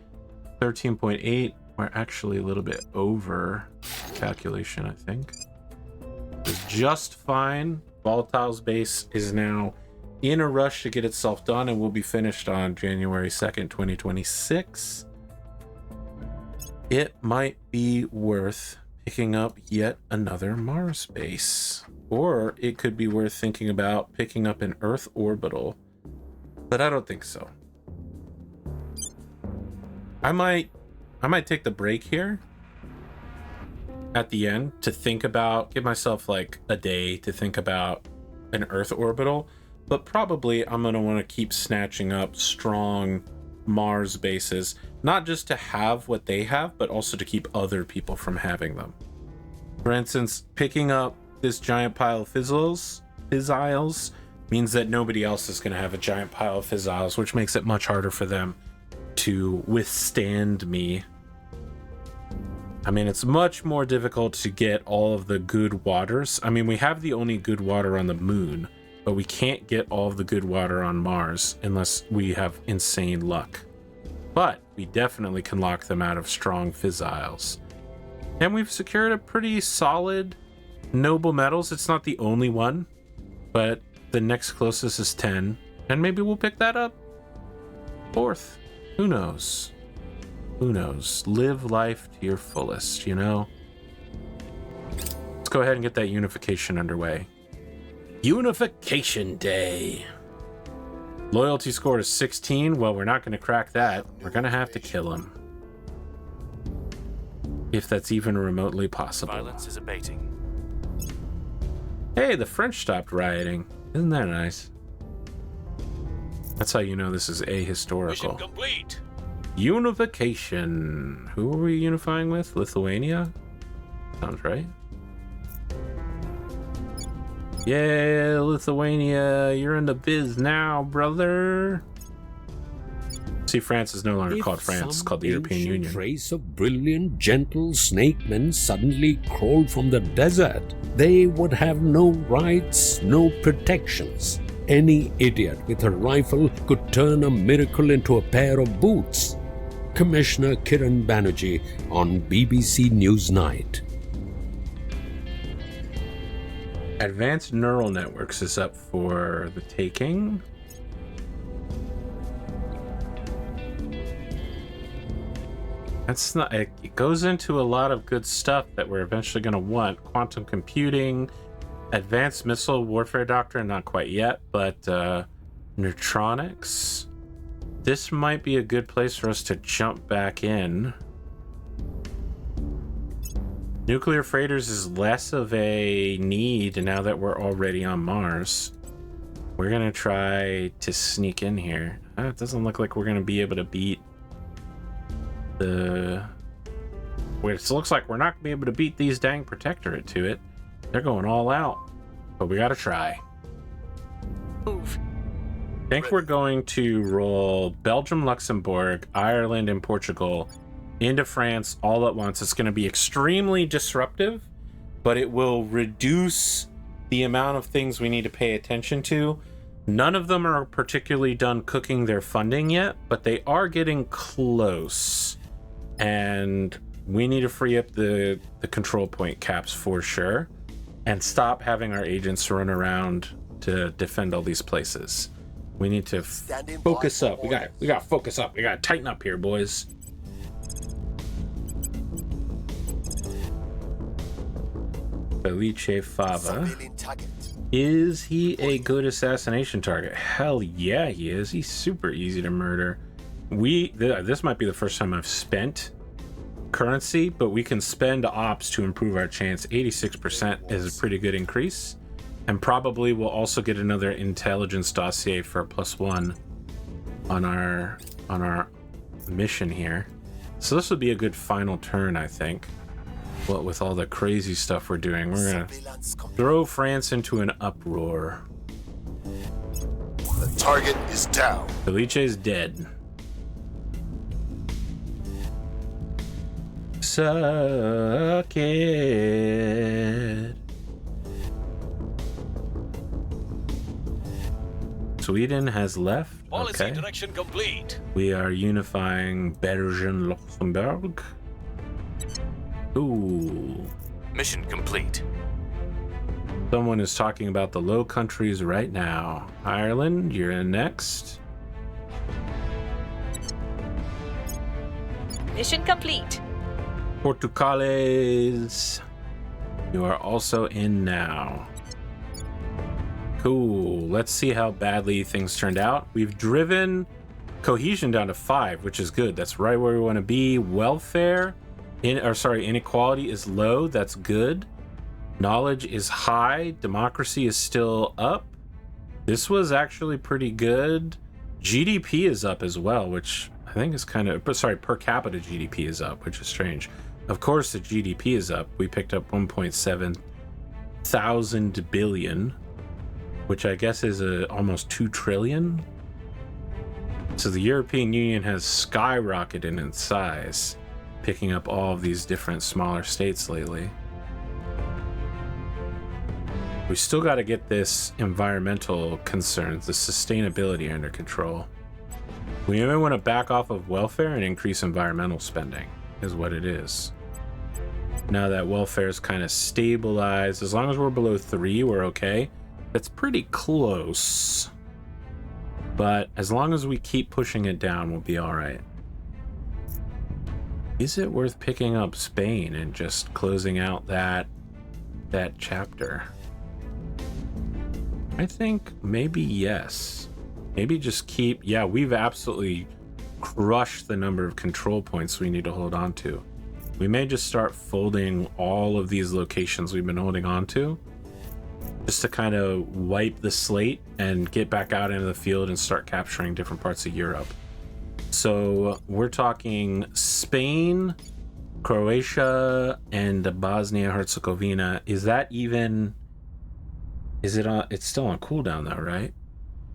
13.8. We're actually a little bit over calculation, I think. It's just fine. Volatile's base is now in a rush to get itself done and will be finished on January 2nd, 2026. It might be worth picking up yet another Mars base. Or it could be worth thinking about picking up an Earth orbital. But I don't think so. I might take the break here at the end to think about, give myself like a day to think about an Earth orbital, but probably I'm going to want to keep snatching up strong Mars bases, not just to have what they have, but also to keep other people from having them. For instance, picking up this giant pile of fizzles means that nobody else is going to have a giant pile of fizzles, which makes it much harder for them to withstand me. I mean, it's much more difficult to get all of the good waters. I mean, we have the only good water on the moon, but we can't get all of the good water on Mars unless we have insane luck. But we definitely can lock them out of strong fissiles. And we've secured a pretty solid noble metals. It's not the only one, but the next closest is 10. And maybe we'll pick that up. 4th. Who knows? Who knows? Live life to your fullest, you know? Let's go ahead and get that unification underway. Unification Day. Loyalty score is 16. Well, we're not going to crack that. We're going to have to kill him. If that's even remotely possible.
Violence is abating.
Hey, the French stopped rioting. Isn't that nice? That's how you know this is ahistorical.
Mission complete.
Unification. Who are we unifying with? Lithuania? Sounds right. Yeah, Lithuania, you're in the biz now, brother. See, France is no longer called France, it's called the European Union.
Race of brilliant, gentle snake men suddenly crawled from the desert. They would have no rights, no protections. Any idiot with a rifle could turn a miracle into a pair of boots. Commissioner Kiran Banerjee on BBC Newsnight.
Advanced neural networks is up for the taking. That's not, it goes into a lot of good stuff that we're eventually going to want. Quantum computing, advanced missile warfare doctrine, not quite yet, but neutronics. This might be a good place for us to jump back in. Nuclear freighters is less of a need now that we're already on Mars. We're going to try to sneak in here. It doesn't look like we're going to be able to beat the... It looks like we're not going to be able to beat these dang Protectorate to it. They're going all out. But we got to try.
Move.
I think we're going to roll Belgium, Luxembourg, Ireland, and Portugal into France all at once. It's going to be extremely disruptive, but it will reduce the amount of things we need to pay attention to. None of them are particularly done cooking their funding yet, but they are getting close. And we need to free up the control point caps for sure, and stop having our agents run around to defend all these places. We need to focus up. We got to focus up. We got to tighten up here, boys. Felice Fava. Is he a good assassination target? Hell yeah, he is. He's super easy to murder. This might be the first time I've spent currency, but we can spend ops to improve our chance. 86% is a pretty good increase. And probably we'll also get another intelligence dossier for a +1 on our mission here. So this would be a good final turn, I think. What with all the crazy stuff we're doing, we're gonna throw France into an uproar.
The target is down.
Felice is dead. Suck it. Sweden has left.
Policy
Okay.
direction complete.
We are unifying Belgium, Luxembourg. Ooh.
Mission complete.
Someone is talking about the Low Countries right now. Ireland, you're in next.
Mission complete.
Portugales, you are also in now. Cool. Let's see how badly things turned out. We've driven cohesion down to 5, which is good. That's right where we want to be. Welfare, inequality is low. That's good. Knowledge is high. Democracy is still up. This was actually pretty good. GDP is up as well, which I think is kind of... per capita GDP is up, which is strange. Of course, the GDP is up. We picked up 1.7 thousand billion, which I guess is almost 2 trillion. So the European Union has skyrocketed in size. picking up all of these different smaller states lately. We still got to get this environmental concerns, the sustainability under control. We may want to back off of welfare and increase environmental spending, is what it is. Now that welfare is kind of stabilized, as long as we're below 3, we're okay. That's pretty close. But as long as we keep pushing it down, we'll be all right. Is it worth picking up Spain and just closing out that chapter? I think maybe yes. Maybe just keep... Yeah, we've absolutely crushed the number of control points we need to hold on to. We may just start folding all of these locations we've been holding on to, just to kind of wipe the slate and get back out into the field and start capturing different parts of Europe. So we're talking Spain, Croatia, and Bosnia-Herzegovina. Is that even... Is it on... It's still on cooldown though, right?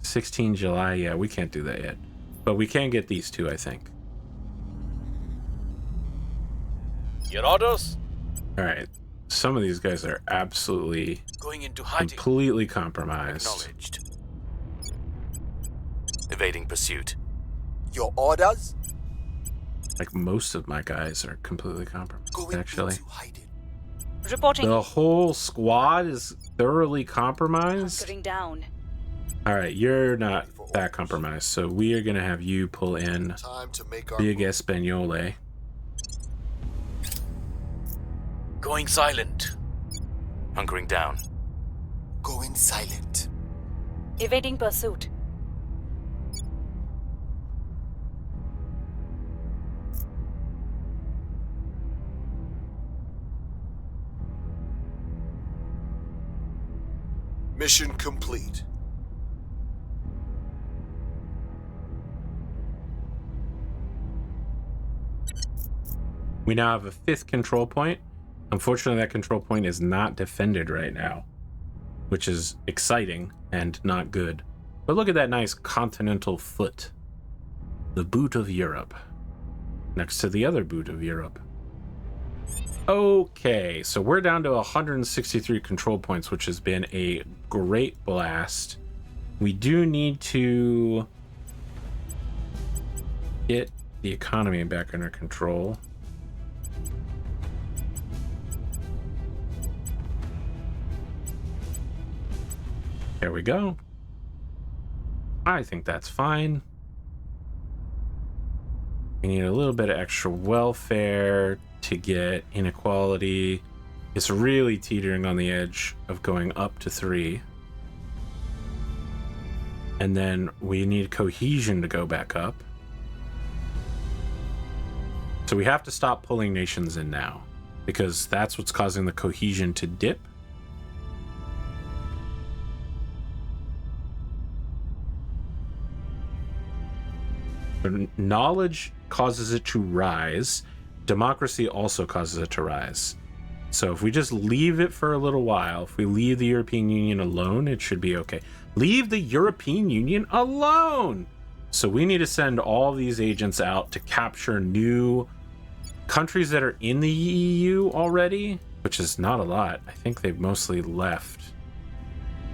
16 July, yeah, we can't do that yet. But we can get these two, I think.
Your orders?
Alright. Some of these guys are absolutely
Going into hiding.
completely compromised.
Acknowledged. Evading pursuit.
Your orders?
Like most of my guys are completely compromised,
Going
actually.
into hiding.
Reporting.
The whole squad is thoroughly compromised.
Hunkering down.
Alright, you're not that compromised, so we are going to have you pull in
Time to make our
Big
move.
Españole.
Going silent. Hunkering down.
Going silent.
Evading pursuit.
Mission complete.
We now have a 5th control point. Unfortunately, that control point is not defended right now, which is exciting and not good. But look at that nice continental foot. The boot of Europe. Next to the other boot of Europe. Okay, so we're down to 163 control points, which has been a great blast. We do need to get the economy back under control. There we go. I think that's fine. We need a little bit of extra welfare to get inequality. It's really teetering on the edge of going up to 3. And then we need cohesion to go back up. So we have to stop pulling nations in now, because that's what's causing the cohesion to dip. Knowledge causes it to rise. Democracy also causes it to rise. So if we just leave it for a little while, if we leave the European Union alone, it should be okay. Leave the European Union alone! So we need to send all these agents out to capture new countries that are in the EU already, which is not a lot. I think they've mostly left.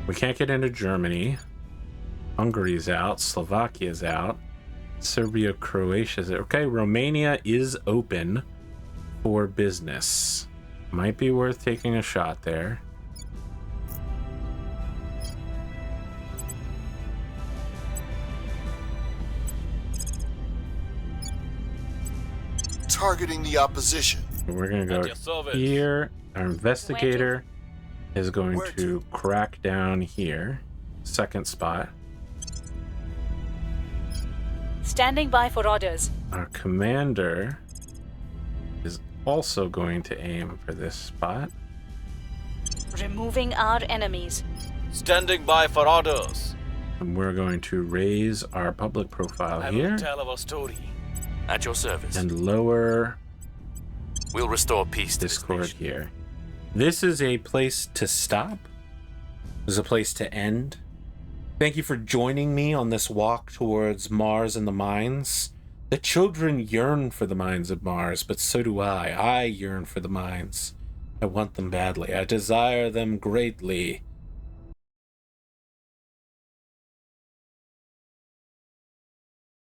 We can't get into Germany. Hungary's out. Slovakia's out. Serbia, Croatia's out. Okay, Romania is open for business. Might be worth taking a shot there.
Targeting the opposition.
We're gonna go here. Our investigator is going to crack down here. Second spot.
Standing by for orders.
Our commander is also going to aim for this spot.
Removing our enemies.
Standing by for orders.
And we're going to raise our public profile here
Tell our story. At your service.
and lower
We'll restore peace to this
Discord
nation.
here. This is a place to stop. This is a place to end. Thank you for joining me on this walk towards Mars and the mines. The children yearn for the mines of Mars, but so do I. I yearn for the mines. I want them badly. I desire them greatly.